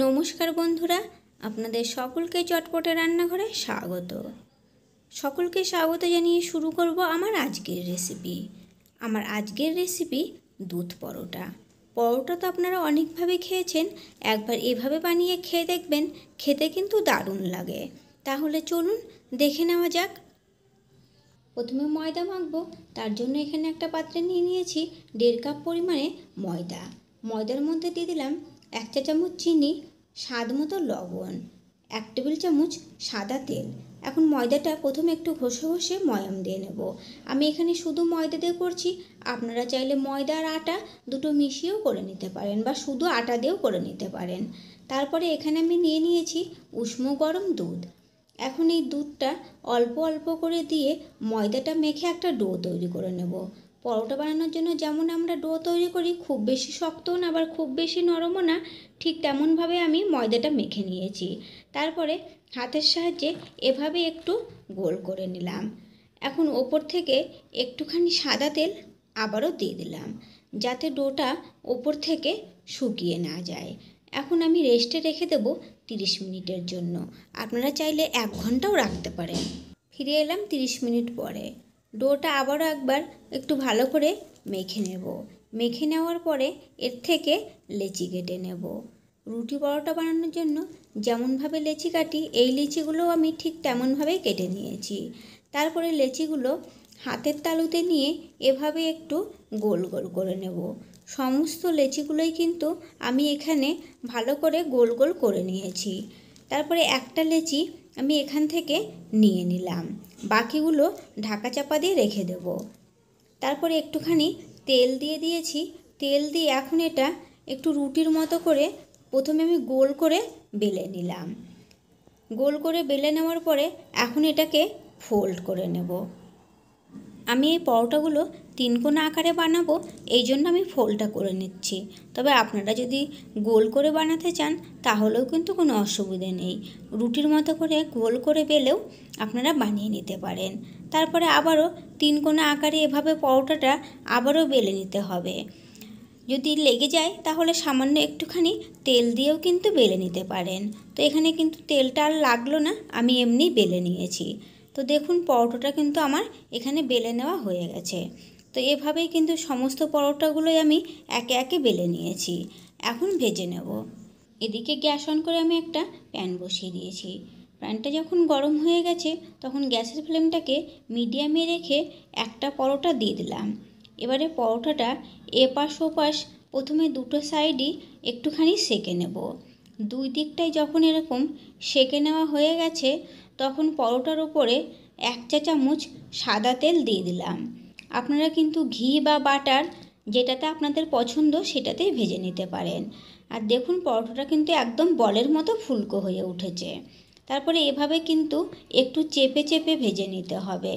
নমস্কার বন্ধুরা, আপনাদের সকলকে চটপটে রান্নাঘরে স্বাগত। সকলকে স্বাগত জানিয়ে শুরু করব আমার আজকের রেসিপি। আমার আজকের রেসিপি দুধ পরোটা। পরোটা তো আপনারা অনেকভাবে খেয়েছেন, একবার এভাবে বানিয়ে খেয়ে দেখবেন, খেতে কিন্তু দারুণ লাগে। তাহলে চলুন দেখে নেওয়া যাক। প্রথমে ময়দা মাখবো, তার জন্য এখানে একটা পাত্রে নিয়ে নিয়েছি 1.5 কাপ পরিমাণে ময়দা। ময়দার মধ্যে দিয়ে দিলাম 1 চা চামচ চিনি, স্বাদ মতো লবণ, 1 টেবিল চামচ সাদা তেল। এখন ময়দাটা প্রথমে একটু ঘষে ঘষে ময়াম দিয়ে নেব। আমি এখানে শুধু ময়দা দিয়ে করছি, আপনারা চাইলে ময়দা আর আটা দুটো মিশিয়েও করে নিতে পারেন বা শুধু আটা দিয়েও করে নিতে পারেন। তারপরে এখানে আমি নিয়ে নিয়েছি উষ্ণ গরম দুধ। এখন এই দুধটা অল্প অল্প করে দিয়ে ময়দাটা মেখে একটা ডো তৈরি করে নেব। পরোটা বানানোর জন্য যেমন আমরা ডো তৈরি করি, খুব বেশি শক্তও না আবার খুব বেশি নরমও না, ঠিক তেমনভাবে আমি ময়দাটা মেখে নিয়েছি। তারপরে হাতের সাহায্যে এভাবে একটু গোল করে নিলাম। এখন ওপর থেকে একটুখানি সাদা তেল আবারও দিয়ে দিলাম, যাতে ডোটা ওপর থেকে শুকিয়ে না যায়। এখন আমি রেস্টে রেখে দেব 30 মিনিটের জন্য। আপনারা চাইলে 1 ঘন্টাও রাখতে পারেন। ফিরে এলাম 30 মিনিট পরে। ডোটা আবারও একবার একটু ভালো করে মেখে নেব। মেখে নেওয়ার পরে এর থেকে লেচি কেটে নেব। রুটি পরোটা বানানোর জন্য যেমনভাবে লেচি কাটি, এই লেচিগুলোও আমি ঠিক তেমনভাবেই কেটে নিয়েছি। তারপরে লেচিগুলো হাতের তালুতে নিয়ে এভাবে একটু গোল গোল করে নেব। সমস্ত লেচিগুলোই কিন্তু আমি এখানে ভালো করে গোল গোল করে নিয়েছি। তারপরে একটা লেচি আমি এখান থেকে নিয়ে নিলাম, বাকিগুলো ঢাকা চাপা দিয়ে রেখে দেব। তারপরে একটুখানি তেল দিয়ে দিয়েছি। তেল দিয়ে এখন এটা একটু রুটির মতো করে প্রথমে আমি গোল করে বেলে নিলাম। গোল করে বেলে নেওয়ার পরে এখন এটাকে ফোল্ড করে নেব। আমি এই পরোটাগুলো 3 কোনা আকারে বানাবো, এই জন্য আমি ফোল্ডটা করে নিচ্ছি। তবে আপনারা যদি গোল করে বানাতে চান তাহলেও কিন্তু কোনো অসুবিধে নেই। রুটির মতো করে গোল করে বেলেও আপনারা বানিয়ে নিতে পারেন। তারপরে আবারও 3 কোনা আকারে এভাবে পরোটাটা আবারও বেলে নিতে হবে। যদি লেগে যায় তাহলে সামান্য একটুখানি তেল দিয়েও কিন্তু বেলে নিতে পারেন। তো এখানে কিন্তু তেলটা আর লাগলো না, আমি এমনি বেলে নিয়েছি। তো দেখুন পরোটাটা কিন্তু আমার এখানে বেলে নেওয়া হয়ে গেছে। তো এভাবেই কিন্তু সমস্ত পরোটাগুলোই আমি একে একে বেলে নিয়েছি। এখন ভেজে নেব। এদিকে গ্যাস অন করে আমি একটা প্যান বসিয়ে দিয়েছি। প্যানটা যখন গরম হয়ে গেছে তখন গ্যাসের ফ্লেমটাকে মিডিয়ামে রেখে একটা পরোটা দিয়ে দিলাম। এবারে পরোটাটা এপাশ ওপাশ প্রথমে দুটো সাইডই একটুখানি সেঁকে নেব। দুই দিকটাই যখন এরকম সেঁকে নেওয়া হয়ে গেছে তখন পরোটার উপরে 1 চা চামচ সাদা তেল দিয়ে দিলাম। আপনারা কিন্তু ঘি বা বাটার যেটাতে আপনাদের পছন্দ সেটাতেই ভেজে নিতে পারেন। আর দেখুন পরোটাটা কিন্তু একদম বলের মতো ফুলকো হয়ে উঠেছে। তারপরে এভাবে কিন্তু একটু চেপে চেপে ভেজে নিতে হবে।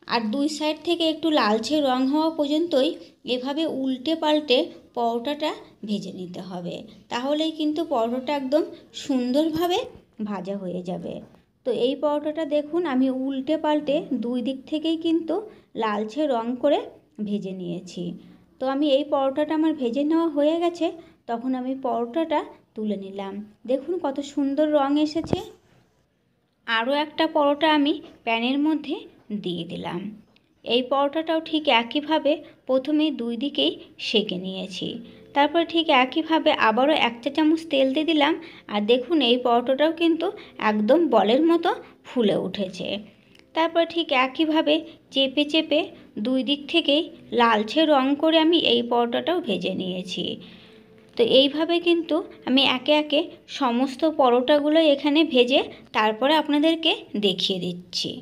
আর দুই সাইড থেকে একটু লালচে রং হওয়া পর্যন্তই এভাবে উল্টে পাল্টে পরোটাটা ভেজে নিতে হবে। তাহলেই কিন্তু পরোটাটা একদম সুন্দরভাবে ভাজা হয়ে যাবে। তো এই পরোটাটা দেখুন আমি উল্টে পাল্টে দুই দিক থেকেই কিন্তু লালচে রং করে ভেজে নিয়েছি। তো আমি এই পরোটাটা আমার ভেজে নেওয়া হয়ে গেছে, তখন আমি পরোটাটা তুলে নিলাম। দেখুন কত সুন্দর রং এসেছে। আরও একটা পরোটা আমি প্যানের মধ্যে দিয়ে দিলাম। এই পরোটাটাও ঠিক একইভাবে প্রথমে দুই দিকেই সেঁকে নিয়েছি। তারপর ঠিক একইভাবে আবারও 1 চা চামচ তেল দিয়ে দিলাম। আর দেখুন এই পরোটাটাও কিন্তু একদম বলের মতো ফুলে উঠেছে। তারপর ঠিক একইভাবে চেপে চেপে দুই দিক থেকেই লালচে রং করে আমি এই পরোটাটাও ভেজে নিয়েছি। তো এইভাবে কিন্তু আমি একে একে সমস্ত পরোটাগুলো এখানে ভেজে তারপরে আপনাদেরকে দেখিয়ে দিচ্ছি।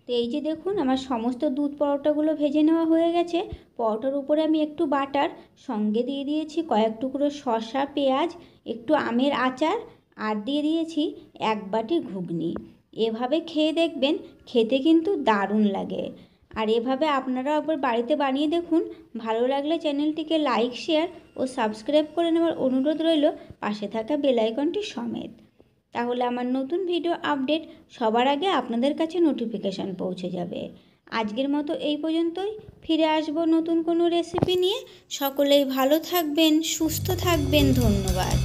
তো এই যে দেখুন আমার সমস্ত দুধ পরোটাগুলো ভেজে নেওয়া হয়ে গেছে। পরোটার উপরে আমি একটু বাটার সঙ্গে দিয়ে দিয়েছি কয়েক টুকরো শসা, পেঁয়াজ, একটু আমের আচার আর দিয়ে দিয়েছি 1 বাটি ঘুগনি। এভাবে খেয়ে দেখবেন, খেতে কিন্তু দারুণ লাগে। আর এভাবে আপনারাও একবার বাড়িতে বানিয়ে দেখুন। ভালো লাগলে চ্যানেলটিকে লাইক, শেয়ার ও সাবস্ক্রাইব করে নেওয়ার অনুরোধ রইল, পাশে থাকা বেল আইকনটি সমেত। তাহলে আমার নতুন ভিডিও আপডেট সবার আগে আপনাদের কাছে নোটিফিকেশান পৌঁছে যাবে। আজকের মতো এই পর্যন্তই। ফিরে আসবো নতুন কোনো রেসিপি নিয়ে। সকলেই ভালো থাকবেন, সুস্থ থাকবেন। ধন্যবাদ।